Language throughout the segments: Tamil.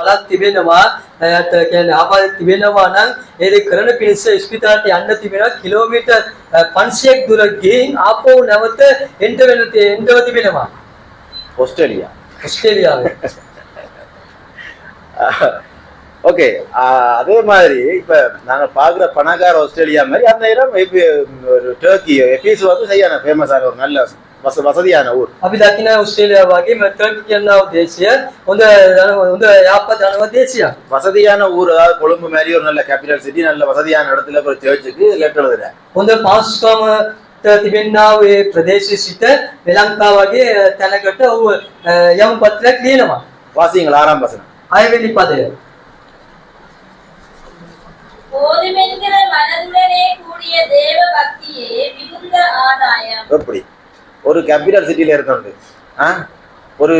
පළක් තිබෙනවා කියන්නේ ආබාධ තිබෙනවා නම් ඒ කරන පිණිස ස්පිතාලට යන්න තිබෙනවා කිලෝමීටර් 500ක් දුර ගිහින් ආපහු නැවත එන්න තිබෙනවා ஆஸ்திரேலியாவே. ஓகே, அதே மாதிரி இப்ப நாங்க பாக்குற பணக்கார ஆஸ்திரேலியா மாதிரி அந்த இடம் ஒரு டர்க்கி எபீஸ் வந்து சரியான ஃபேமஸான ஒரு நல்ல வசதியான ஊர். අපි දකින ආස්ට්‍රේලියාව වගේ ටර්කි කියන දේශය හොඳ යාපත් යන දේශයක්. வசதியான ஊர், அதாவது கொழும்பு மாதிரி ஒரு நல்ல கேபிட்டல் சிட்டி, நல்ல வசதியான இடத்துல ஒரு சர்ச்சுக்கு லெட்டர் எழுதுறேன். හොඳ පාස්කම තිබෙනා ඒ ප්‍රදේශයේ සිට වෙලංකා වගේ තැනකට ඔව් යම් පත්‍රයක් ලියනවා. வாசிங்களா 6ஆம் வசனம். 6වෙනි පදය. போதுமென்கிற மனதுடனே கூடிய தேவ பக்தியே மிகுந்த ஆதாயம். எப்படி ஒரு கேபிட்டல் சிட்டில இருந்தோண்டு ஒரு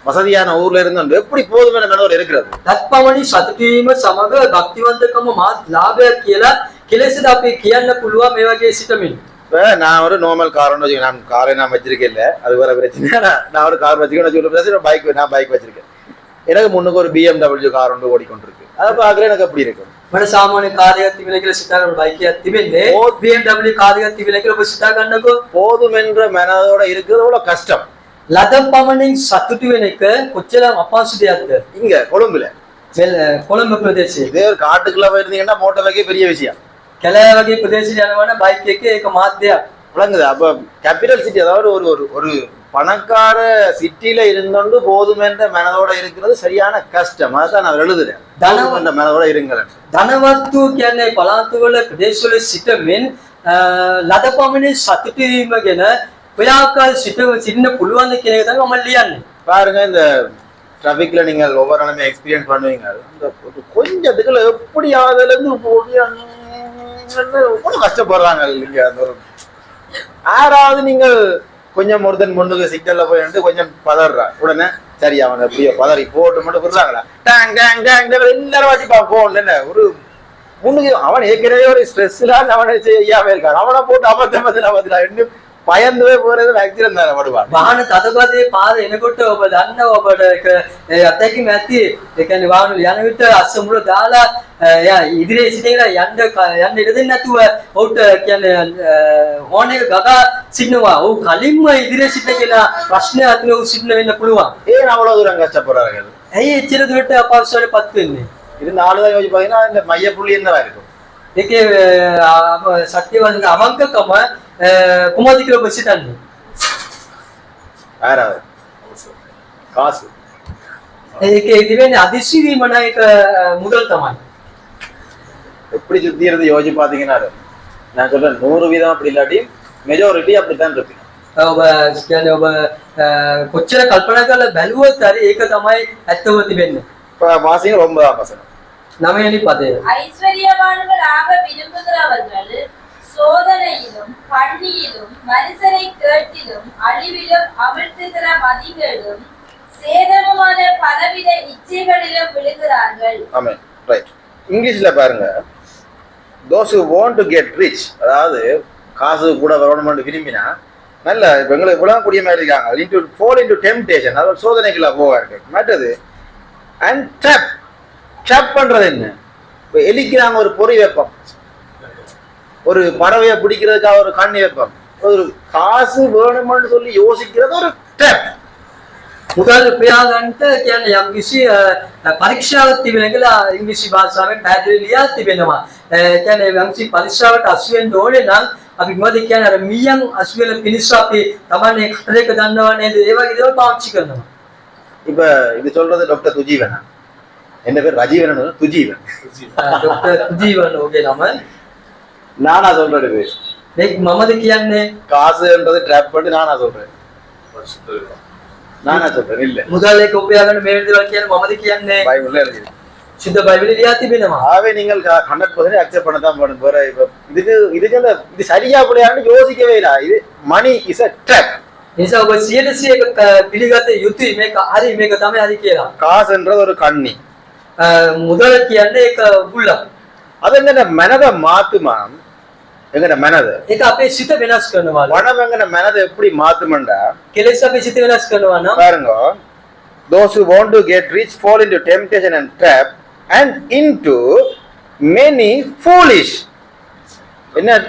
வசதியான ஊர்ல இருந்தோண்டு எப்படி போதுமான மனதோட இருக்கிறது? தත්පමණි සතුටීම සමග භක්තිවන්තකම මාත් ලාභයක් කියලා කෙලෙසද අපි කියන්න පුළුවන් මේ වගේ සිටමින්. இப்ப நான் ஒரு நார்மல் கார் வச்சுக்கேன். நான் காரை நான் வச்சிருக்கேன் இல்ல, அது வேற பிரச்சனை. நான் ஒரு கார் வச்சுக்கேன், பைக் வச்சிருக்கேன். எனக்கு முன்னுக்கு ஒரு BMW கார் ஒன்று ஓடிக்கொண்டிருக்கு. அதை பார்க்கல எனக்கு அப்படி இருக்கும். මට සාමාන්‍ය කාර්යයක් තිබෙන කියලා සිතා ගන්න බයිකයක් තිබෙන්නේ BMW කාර්යයක් තිබෙන කියලා ඔබ සිතා ගන්නකෝ. போதும் என்ற மனதோட இருக்கிறது எவ்வளவு கஷ்டம். ලද පමණින් සතුටු වෙන එක කොච්චර අපහසු දෙයක්ද? இங்க கொழும்புல කොළඹ ප්‍රදේශයේ இதே ஒரு காட்டுக்குள்ள போயிருந்தீங்கன்னா மோட்டார் பைக்கே பெரிய விஷயம். කැලෑ වගේ ප්‍රදේශයට යනවා නම් බයික් එකේ ඒක මාත් දෙයක්. விளங்குது? அப்ப கேபிட்டல் சிட்டி, அதாவது ஒரு பணக்கார சிட்டில இருந்தோண்டு போதும் என்ற மனதோட இருக்கிறது சரியான கஷ்டம். அதான் நான் எழுதுறேன், தனம் என்ற மனதோட இருங்கள். ධනවත්තු කියන්නේ පළාත්වල ප්‍රදේශවල සිටමින් ලද පමණින් සතුටු වීම ගැන ඔයාකාර සිටින්න පුළුවන් ද කියන එක තමයි මම ලියන්නේ. பாருங்க, இந்த டிராபிக்ல நீங்கள் ஒவ்வொரு நாளுமே எக்ஸ்பீரியன்ஸ் பண்ணுவீங்க. அந்த கொஞ்சத்துக்குள்ள எப்படியாவது இருந்து கஷ்டப்படுறாங்க இல்லைங்க. அந்த ஒரு யாராவது நீங்கள் கொஞ்சம் ஒருத்தன் முன்னுக்கு சிக்னல்ல போய் கொஞ்சம் பதறா உடனே சரி அவன் எப்படியோ பதறி போட்டு மட்டும் விடுறாங்களா எல்லாரும் வாட்டி போகல ஒரு முன்னுக்கு அவன் ஏற்கனவே ஒரு ஸ்ட்ரெஸ்ல அவனை செய்யாம இருக்கான். அவனை போட்டு அபத்தமத்துல இன்னும் பயந்துவே போறது ஆக்சிடென்ட் தானே படுவான். වාහන තදබදේ පාර එනකොට ඔබ දන්නවා ඔබට අතැකීම ඇති. ඒ කියන්නේ වාහන යන විට අස්ස මුල දාලා එයා ඉදිරියේ සිටින යන්න ඉඩ දෙන්නේ නැතුව ඔහුට කියන්නේ හෝන් එක ගගා සිටිනවා. ඔහු කලින්ම ඉදිරියේ සිටින කෙනා ප්‍රශ්නයක් අතුල ඔහු සිටින වෙන්න පුළුවන්. ஏன் அவ்வளவு தூரம் கஷ்டப்படுறாங்க? ඇයි එච්චර දුරට අපහසුතාවයටපත් වෙන්නේ? இது 4 தான் யோசிச்சு பாத்தீங்கன்னா இந்த மையப்புள்ளி என்னவா இருக்கும்? ඒකේ සත්‍යවන්ත අවංකකම කුමද කියලා ඔබ සිතන්නේ? யாராவது காசு. ඒකේ ඉතිවෙන්නේ අදිශි වීම නම් ඒක මුදල් තමයි. எப்படி சுத்திறது யோசிச்சு பாத்தீங்கன்னா நான் சொல்றேன் 100% அப்படி இல்லாட்டி மெஜாரிட்டி அப்படித்தான் இருக்கு. ඔබ කියන්නේ ඔබ කොච්චර කල්පනා කරලා බැලුවොත් හරි ඒක තමයි ඇත්තම තිබෙන්නේ. வாசிங்க 9ஆம் வசனம். 9වෙනි පදය. ஐஸ்வர்யவான்களாக விரும்புகிறவர்கள் சோதனையிலும் பண்டியிலும் மனுஷரை கேட்டிலும் அழிவிலும் அமிழ்த்துகிற மதிகளும் சேதமுமான பலவித இச்சைகளிலும் விழுகிறார்கள். ஆமென். ரைட். இங்கிலீஷ்ல பாருங்க, those who want to get rich, அதாவது காசு கூட வரணும்னு விரும்பினா நல்ல இப்ப எங்களுக்கு இவ்வளவு கூடிய மாதிரி இருக்காங்க. into fall into temptation, அதாவது சோதனைக்குள்ள போவார்கள். மற்றது and trap பண்றது என்ன? இப்ப எலிக்கு நாங்க ஒரு பொறி வைப்போம், ஒரு பறவையை பிடிக்கிறதுக்காக ஒரு கண்ணி வைப்போம். ஒரு காசு வேணும்னு சொல்லி யோசிக்கிறது ஒரு ட்ராப். මුදල් උපයාගන්නට කියන්නේ යම් කිසි පරීක්ෂාවක් තිබෙන කියලා ඉංග්‍රීසි භාෂාවෙන් පැහැදිලි ලියා තිබෙනවා. කියන්නේ යම් කිසි පරීක්ෂාවට අසු වෙන්න ඕනේ නම් අපි මොකද කියන්නේ අර මීයන් අසු වෙන පිණිස අපි Tamanne කටරේක දන්නවා නේද? ඒ වගේ දේවල් පාවිච්චි කරනවා. இப்ப இது சொல்றது டாக்டர் துஜீவனா? என்ன பேர்? ரஜீவன், துஜீவன். ඩොක්ටර් ජීවන ඔගේ නම. நானா சொல்றது මේක මමද කියන්නේ? காசுன்றது ட்ராப் பண்ணி நானா சொல்றேன்? நானா சொல்றேன் இல்ல. මුදල් එක උපයාගන්න මේ දේවල් කියන්නේ මමද කියන්නේ? பைபிள்ல எழுதி. සිද්ධ බයිබලෙ ලියා තිබෙනවා. ஆவே நீங்கள் 100% அக்செப்ட் பண்ண தான் போறோம். வேற இதுக்கு இது சரியா அப்படியான்னு யோசிக்கவே இல்ல. இது மணி இஸ் a trap. නිසා ඔබ 100% පිළිගත යුතුයි මේක හරි මේක තමයි හරි කියලා. காசுன்றது ஒரு கண்ணி. මුදල් කියන්නේ ඒක බුල්ලක්. அது என்ன மனதை மாத்துமா? எங்கட மனதை ඒක අපේ සිත වෙනස් කරනවා. மனம் எங்கட மனதை எப்படி மாத்துமண்டா? කෙලෙස් අපේ සිත වෙනස් කරනවා නම් பாருங்க, those who want to get rich fall into temptation and trap and into many foolish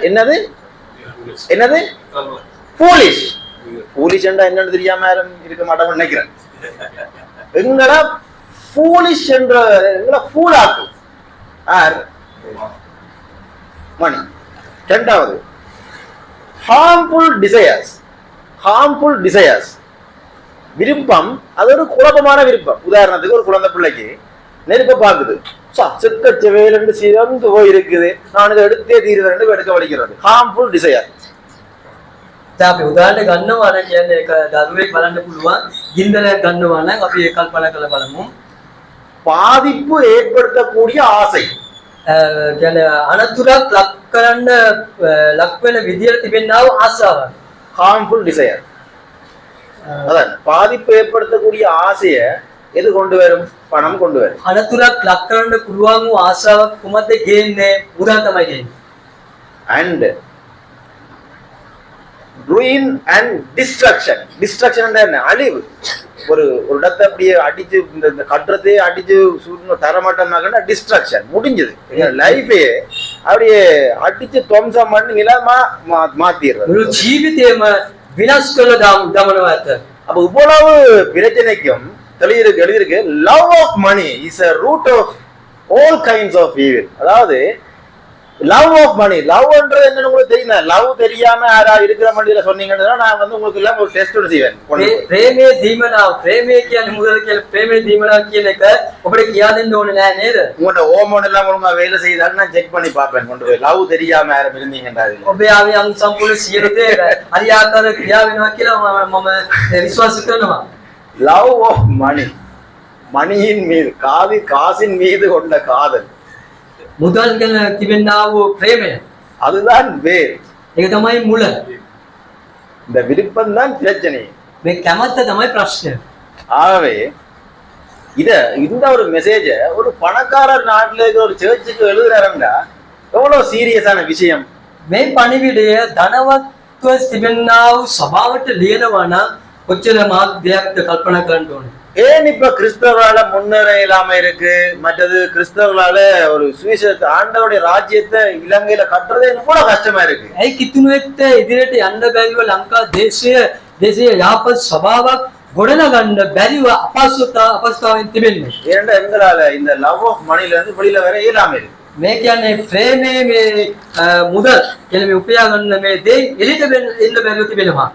என்னது foolish என்றா என்னன்னு தெரியாம யாரும் இருக்க மாட்டாங்கன்னு நினைக்கிறேன். எங்கடா foolish என்ற எங்கடா fool ஆக்கும் ஆர் மணி. இரண்டாவது harmful desires விருப்பம். அது ஒரு குழப்பமான விருப்பம். உதாரணத்துக்கு ஒரு குழந்தை பிள்ளைக்கு நெருப்ப பாக்குது, செக்கச்சவேலு சிறந்து போய் இருக்குது, நான் இதை எடுத்தே தீர்வேன் எடுக்க வலிக்கிறது. harmful desire. අපි උදාහරණ ගන්නවා නම් කියන්නේ ඒක දරුවෙක් බලන්න පුළුවන් ගින්දර ගන්නවා නම් අපි ඒක කල්පනා කරලා බලමු. பாதிப்பு ஏற்படுத்தக்கூடிய ஆசை. කියන්නේ අනතුරක් ලක් කරන්න ලක් වෙන විදියට තිබෙනා වූ ආසාව. harmful desire. அதான் பாதிப்பு ஏற்படுத்தக்கூடிய ஆசைய எது கொண்டு வரும்? பணம் கொண்டு வரும். අනතුරක් ලක් කරන්න පුළුවන් වූ ආසාවක් කුමක්ද ගේන්නේ? උදා තමයි ගේන්නේ. and ruin and destruction. destruction என்ன? அழிவு. ஒரு இடத்தை அப்படியே அடிச்சு இந்த கட்டுறதே அடிச்சு தரமாட்டோம்னா டிஸ்ட்ரக்ஷன் முடிஞ்சது. லைஃபே அப்படியே அடிச்சு துவம்சம் பண்ணி நிலமா மாத்திடுறது. ජීවිතේම විනාශ කරලා දමනවා ඇත. அப்ப இவ்வளவு பிரச்சனைக்கும் எழுதியிருக்கு love of money is a root of all kinds of evil. அதாவது லவ் ஆஃப் மணி. லவ்ன்றது என்னன்னு உங்களுக்கு தெரியுமா? லவ் தெரியாம யாரா இருக்கிற மண்டியில சொன்னீங்கன்னா நான் உங்களுக்கு எல்லாம் ஒரு டெஸ்ட் செய்வேன். ප්‍රේමයේ දීමනාව ප්‍රේමයේ කියන්නේ මොකද කියලා ප්‍රේමයේ දීමනාව කියන එක ඔබට කියා දෙන්න ඕනේ නෑ නේද? உங்களோட ஹோமோன் எல்லாம் ஒழுங்கா வேலை செய்தாலும் நான் செக் பண்ணி பார்ப்பேன். கொண்டு போய் லவ் தெரியாம யாரும் இருந்தீங்கன்றா ඔබේ ආවියන් සම්පූර්ණ සියලු දේ හරියාකාර ක්‍රියා වෙනවා කියලා මම විශ්වාස කරනවා. Love of money. மணியின் மீது காசின் மீது கொண்ட காதல். මුදල් ගැන තිබෙනා වූ ප්‍රේමය. அதுதான் வேர். ඒක තමයි මුල. இந்த விருப்பம் தான் பிரச்சனை. මේ කැමැත්ත තමයි ප්‍රශ්නය. ஆகவே இந்த ஒரு மெசேஜ ஒரு பணக்காரர் நாட்டில் இருக்கிற ஒரு சர்ச்சுக்கு எழுதுறாருன்னா எவ்வளவு சீரியஸான விஷயம். මේ පණිවිඩය ධනවත්ව තිබෙනා වූ සභාවට ලියනවා නම් කොච්චර මාත් දෙයක්ද කල්පනා කරන්න ඕනේ. ஏன் இப்ப கிறிஸ்தவர்களால முன்னேற இல்லாம இருக்கு? மற்றது கிறிஸ்தவர்களால ஒரு சுவிசேஷ ஆண்டவருடைய ராஜ்யத்தை இலங்கையில கட்டுறதே கூட கஷ்டமா இருக்கு. ඇයි කිතුණුවෙක්ට ඉදිරියට යන්න බැරිව ලංකා දේශීය යාපත් සභාවක් ගොඩනගන්න බැරිව අපහසුතාවෙන් තිබෙන්නේ. ஏன்டா எங்களால இந்த லவ் ஆஃப் மணில இருந்து வெளியில வர இயலாம இருக்கு. මේ කියන්නේ ප්‍රේමයේ මේ මුදල් කියලා මේ උපයා ගන්න මේ දේ එළියට එන්න බැරිව තිබෙනවා.